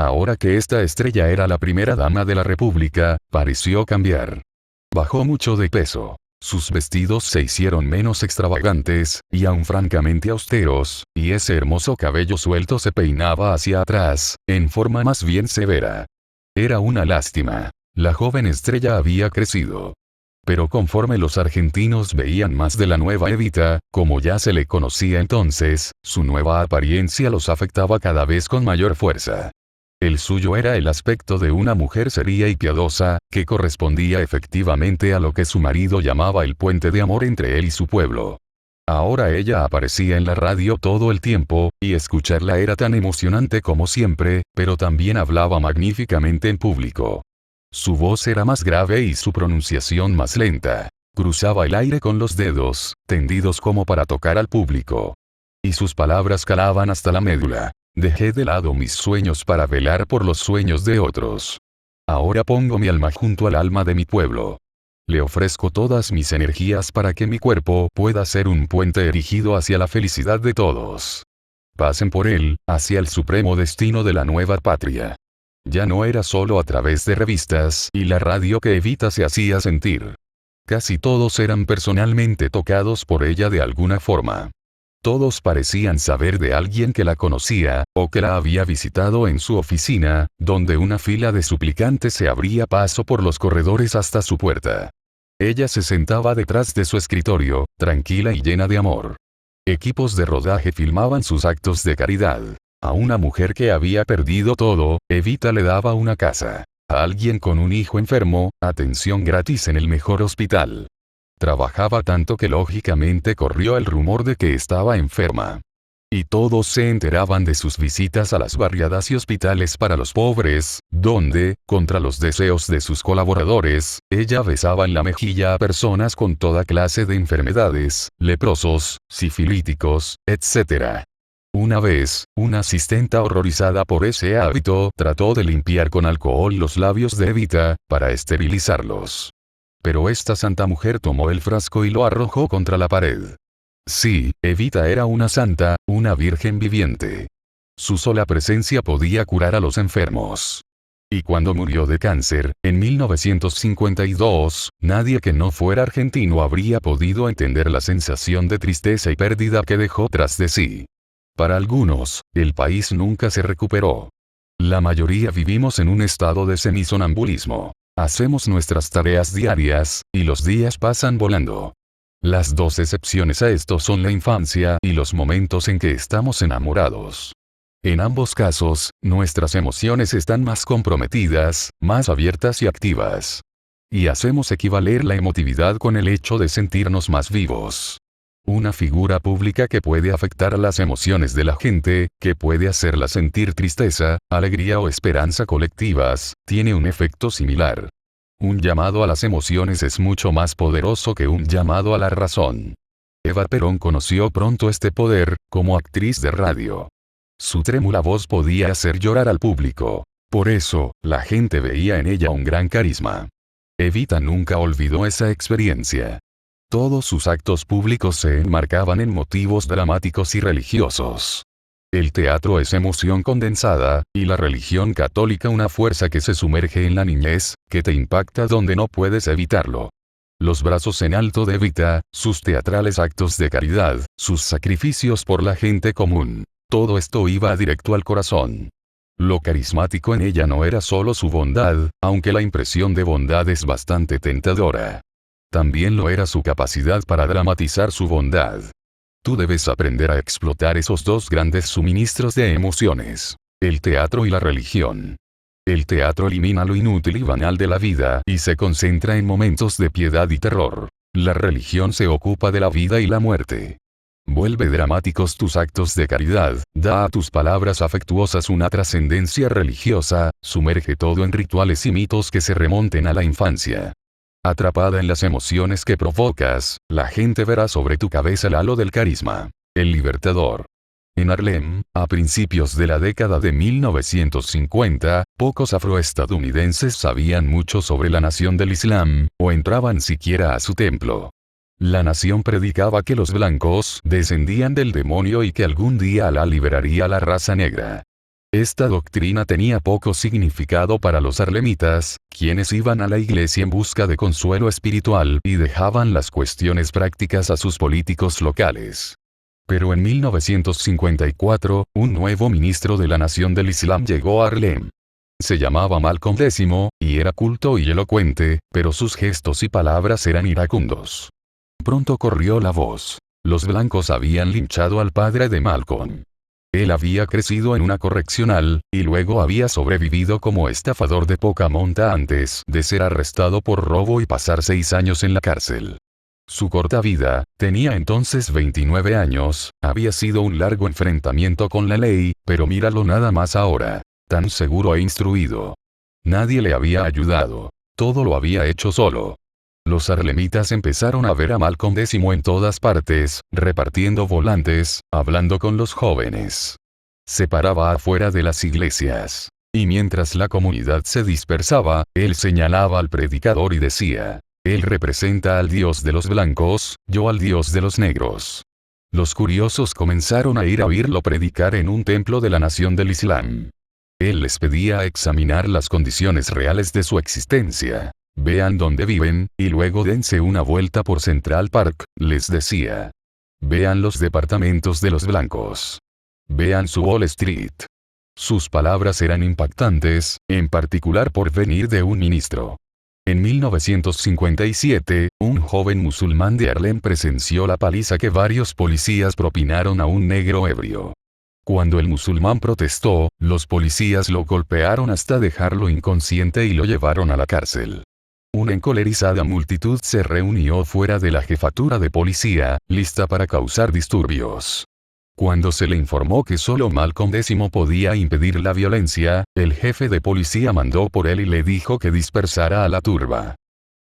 Ahora que esta estrella era la primera dama de la República, pareció cambiar. Bajó mucho de peso. Sus vestidos se hicieron menos extravagantes, y aún francamente austeros, y ese hermoso cabello suelto se peinaba hacia atrás, en forma más bien severa. Era una lástima. La joven estrella había crecido. Pero conforme los argentinos veían más de la nueva Evita, como ya se le conocía entonces, su nueva apariencia los afectaba cada vez con mayor fuerza. El suyo era el aspecto de una mujer seria y piadosa, que correspondía efectivamente a lo que su marido llamaba el puente de amor entre él y su pueblo. Ahora ella aparecía en la radio todo el tiempo, y escucharla era tan emocionante como siempre, pero también hablaba magníficamente en público. Su voz era más grave y su pronunciación más lenta. Cruzaba el aire con los dedos, tendidos como para tocar al público. Y sus palabras calaban hasta la médula. Dejé de lado mis sueños para velar por los sueños de otros. Ahora pongo mi alma junto al alma de mi pueblo. Le ofrezco todas mis energías para que mi cuerpo pueda ser un puente erigido hacia la felicidad de todos. Pasen por él, hacia el supremo destino de la nueva patria. Ya no era solo a través de revistas y la radio que Evita se hacía sentir. Casi todos eran personalmente tocados por ella de alguna forma. Todos parecían saber de alguien que la conocía, o que la había visitado en su oficina, donde una fila de suplicantes se abría paso por los corredores hasta su puerta. Ella se sentaba detrás de su escritorio, tranquila y llena de amor. Equipos de rodaje filmaban sus actos de caridad. A una mujer que había perdido todo, Evita le daba una casa. A alguien con un hijo enfermo, atención gratis en el mejor hospital. Trabajaba tanto que lógicamente corrió el rumor de que estaba enferma. Y todos se enteraban de sus visitas a las barriadas y hospitales para los pobres, donde, contra los deseos de sus colaboradores, ella besaba en la mejilla a personas con toda clase de enfermedades, leprosos, sifilíticos, etc. Una vez, una asistenta horrorizada por ese hábito trató de limpiar con alcohol los labios de Evita, para esterilizarlos. Pero esta santa mujer tomó el frasco y lo arrojó contra la pared. Sí, Evita era una santa, una virgen viviente. Su sola presencia podía curar a los enfermos. Y cuando murió de cáncer, en 1952, nadie que no fuera argentino habría podido entender la sensación de tristeza y pérdida que dejó tras de sí. Para algunos, el país nunca se recuperó. La mayoría vivimos en un estado de semisonambulismo. Hacemos nuestras tareas diarias, y los días pasan volando. Las dos excepciones a esto son la infancia y los momentos en que estamos enamorados. En ambos casos, nuestras emociones están más comprometidas, más abiertas y activas. Y hacemos equivaler la emotividad con el hecho de sentirnos más vivos. Una figura pública que puede afectar las emociones de la gente, que puede hacerla sentir tristeza, alegría o esperanza colectivas, tiene un efecto similar. Un llamado a las emociones es mucho más poderoso que un llamado a la razón. Eva Perón conoció pronto este poder, como actriz de radio. Su trémula voz podía hacer llorar al público. Por eso, la gente veía en ella un gran carisma. Evita nunca olvidó esa experiencia. Todos sus actos públicos se enmarcaban en motivos dramáticos y religiosos. El teatro es emoción condensada, y la religión católica una fuerza que se sumerge en la niñez, que te impacta donde no puedes evitarlo. Los brazos en alto de Evita, sus teatrales actos de caridad, sus sacrificios por la gente común. Todo esto iba directo al corazón. Lo carismático en ella no era solo su bondad, aunque la impresión de bondad es bastante tentadora. También lo era su capacidad para dramatizar su bondad. Tú debes aprender a explotar esos dos grandes suministros de emociones, el teatro y la religión. El teatro elimina lo inútil y banal de la vida y se concentra en momentos de piedad y terror. La religión se ocupa de la vida y la muerte. Vuelve dramáticos tus actos de caridad, da a tus palabras afectuosas una trascendencia religiosa, sumerge todo en rituales y mitos que se remonten a la infancia. Atrapada en las emociones que provocas, la gente verá sobre tu cabeza el halo del carisma. El Libertador. En Harlem, a principios de la década de 1950, pocos afroestadounidenses sabían mucho sobre la nación del Islam, o entraban siquiera a su templo. La nación predicaba que los blancos descendían del demonio y que algún día Alá liberaría a la raza negra. Esta doctrina tenía poco significado para los harlemitas, quienes iban a la iglesia en busca de consuelo espiritual y dejaban las cuestiones prácticas a sus políticos locales. Pero en 1954, un nuevo ministro de la Nación del Islam llegó a Harlem. Se llamaba Malcolm X, y era culto y elocuente, pero sus gestos y palabras eran iracundos. Pronto corrió la voz. Los blancos habían linchado al padre de Malcolm. Él había crecido en una correccional, y luego había sobrevivido como estafador de poca monta antes de ser arrestado por robo y pasar 6 años en la cárcel. Su corta vida, tenía entonces 29 años, había sido un largo enfrentamiento con la ley, pero míralo nada más ahora. Tan seguro e instruido. Nadie le había ayudado. Todo lo había hecho solo. Los harlemitas empezaron a ver a Malcolm X en todas partes, repartiendo volantes, hablando con los jóvenes. Se paraba afuera de las iglesias. Y mientras la comunidad se dispersaba, él señalaba al predicador y decía: él representa al Dios de los blancos, yo al Dios de los negros. Los curiosos comenzaron a ir a oírlo predicar en un templo de la Nación del Islam. Él les pedía examinar las condiciones reales de su existencia. Vean dónde viven, y luego dense una vuelta por Central Park, les decía. Vean los departamentos de los blancos. Vean su Wall Street. Sus palabras eran impactantes, en particular por venir de un ministro. En 1957, un joven musulmán de Harlem presenció la paliza que varios policías propinaron a un negro ebrio. Cuando el musulmán protestó, los policías lo golpearon hasta dejarlo inconsciente y lo llevaron a la cárcel. Una encolerizada multitud se reunió fuera de la jefatura de policía, lista para causar disturbios. Cuando se le informó que solo Malcolm X podía impedir la violencia, el jefe de policía mandó por él y le dijo que dispersara a la turba.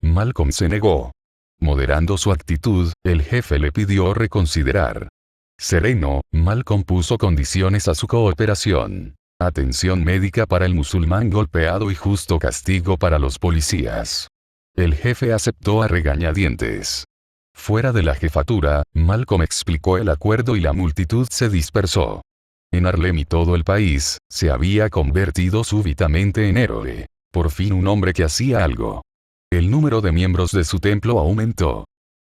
Malcolm se negó. Moderando su actitud, el jefe le pidió reconsiderar. Sereno, Malcolm puso condiciones a su cooperación. Atención médica para el musulmán golpeado y justo castigo para los policías. El jefe aceptó a regañadientes. Fuera de la jefatura, Malcolm explicó el acuerdo y la multitud se dispersó. En Harlem y todo el país, se había convertido súbitamente en héroe. Por fin un hombre que hacía algo. El número de miembros de su templo aumentó.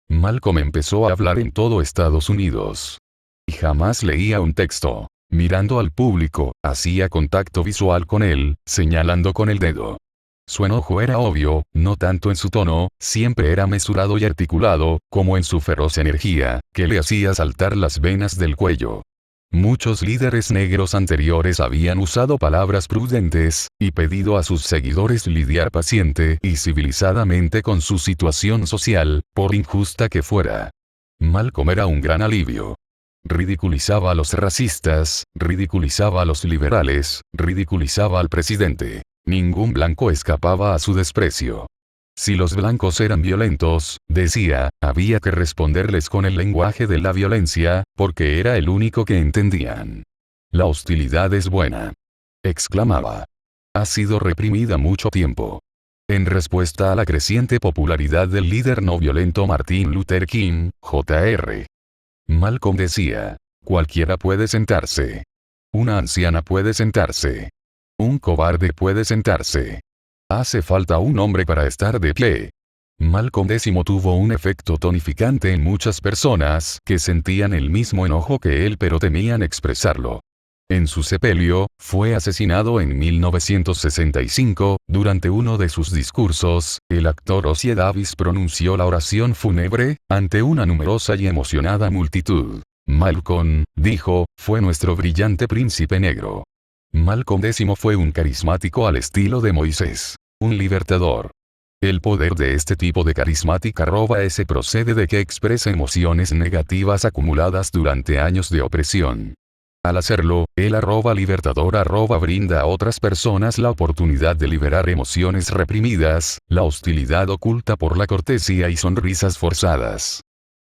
Malcolm empezó a hablar en todo Estados Unidos. Y jamás leía un texto. Mirando al público, hacía contacto visual con él, señalando con el dedo. Su enojo era obvio, no tanto en su tono, siempre era mesurado y articulado, como en su feroz energía, que le hacía saltar las venas del cuello. Muchos líderes negros anteriores habían usado palabras prudentes, y pedido a sus seguidores lidiar paciente y civilizadamente con su situación social, por injusta que fuera. Malcolm era un gran alivio. Ridiculizaba a los racistas, ridiculizaba a los liberales, ridiculizaba al presidente. Ningún blanco escapaba a su desprecio. Si los blancos eran violentos, decía, había que responderles con el lenguaje de la violencia, porque era el único que entendían. La hostilidad es buena. Exclamaba. Ha sido reprimida mucho tiempo. En respuesta a la creciente popularidad del líder no violento Martin Luther King, Jr. Malcolm decía, cualquiera puede sentarse. Una anciana puede sentarse. Un cobarde puede sentarse. Hace falta un hombre para estar de pie. Malcolm X tuvo un efecto tonificante en muchas personas que sentían el mismo enojo que él pero temían expresarlo. En su sepelio, fue asesinado en 1965, durante uno de sus discursos, el actor Ossie Davis pronunció la oración fúnebre, ante una numerosa y emocionada multitud. Malcolm, dijo, fue nuestro brillante príncipe negro. Malcolm X fue un carismático al estilo de Moisés. Un libertador. El poder de este tipo de carismática @S procede de que expresa emociones negativas acumuladas durante años de opresión. Al hacerlo, el @libertador brinda a otras personas la oportunidad de liberar emociones reprimidas, la hostilidad oculta por la cortesía y sonrisas forzadas.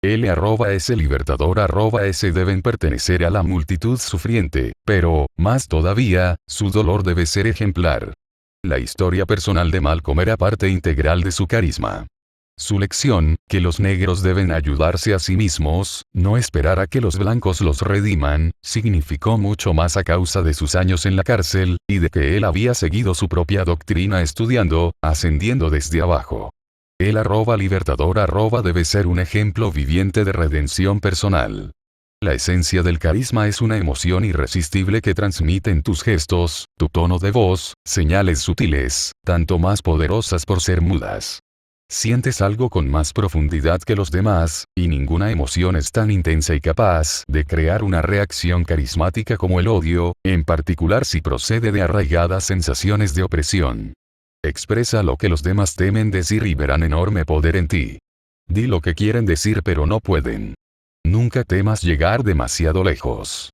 @S libertador @S deben pertenecer a la multitud sufriente, pero, más todavía, su dolor debe ser ejemplar. La historia personal de Malcolm era parte integral de su carisma. Su lección, que los negros deben ayudarse a sí mismos, no esperar a que los blancos los rediman, significó mucho más a causa de sus años en la cárcel, y de que él había seguido su propia doctrina estudiando, ascendiendo desde abajo. El @libertador debe ser un ejemplo viviente de redención personal. La esencia del carisma es una emoción irresistible que transmiten tus gestos, tu tono de voz, señales sutiles, tanto más poderosas por ser mudas. Sientes algo con más profundidad que los demás, y ninguna emoción es tan intensa y capaz de crear una reacción carismática como el odio, en particular si procede de arraigadas sensaciones de opresión. Expresa lo que los demás temen decir y verán enorme poder en ti. Di lo que quieren decir pero no pueden. Nunca temas llegar demasiado lejos.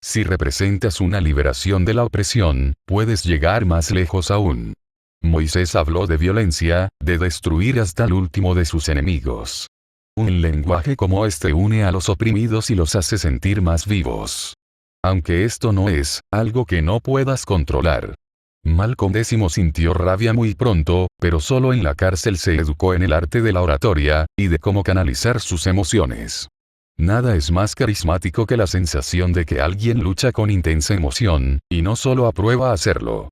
Si representas una liberación de la opresión, puedes llegar más lejos aún. Moisés habló de violencia, de destruir hasta el último de sus enemigos. Un lenguaje como este une a los oprimidos y los hace sentir más vivos. Aunque esto no es algo que no puedas controlar. Malcolm X sintió rabia muy pronto, pero solo en la cárcel se educó en el arte de la oratoria, y de cómo canalizar sus emociones. Nada es más carismático que la sensación de que alguien lucha con intensa emoción, y no solo aprueba hacerlo.